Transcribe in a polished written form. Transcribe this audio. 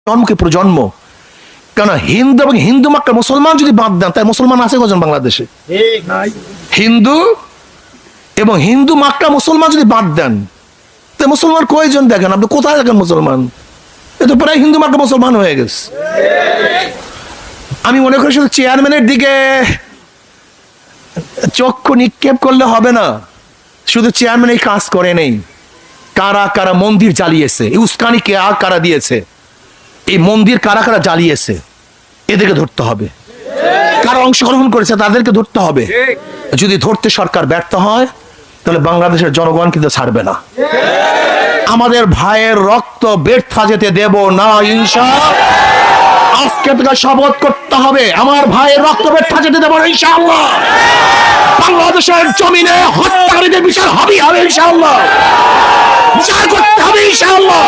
জন্মকে প্রজন্ম। কেন হিন্দু এবং হিন্দু মাক্কা মুসলমান যদি বাদ দেন, তাই মুসলমান আছে কজন বাংলাদেশে? হিন্দু এবং হিন্দু মাক্কা মুসলমান যদি বাদ দেন, তাই মুসলমান কয়জন দেখেন? আপনি কোথায় দেখেন মুসলমান? এ তো প্রায় হিন্দু মাক্কা মুসলমান হয়ে গেছে। আমি মনে করি শুধু চেয়ারম্যানের দিকে চক্ষু নিক্ষেপ করলে হবে না। শুধু চেয়ারম্যান এই কাজ করে নেই, কারা কারা মন্দির জ্বালিয়েছে, উস্কানি কে আর কারা দিয়েছে, এই মন্দির কারা কারা জ্বালিয়েছে, এদেরকে ধরতে হবে। কারা অংশগ্রহণ করেছে তাদেরকে ধরতে হবে। যদি ধরতে সরকার ব্যর্থ হয়, তাহলে বাংলাদেশের জনগণ কিন্তু ছাড়বে না। আমাদের ভাইয়ের রক্ত ব্যর্থ যেতে দেব না ইনশাআল্লাহ। আজকে থেকে শপথ করতে হবে, আমার ভাইয়ের রক্ত ব্যর্থ যেতে দেব না ইনশাআল্লাহ। বাংলাদেশের জমিনে হত্যাকারীদের বিচার হবে ইনশাআল্লাহ, বিচার করতে হবে ইনশাআল্লাহ।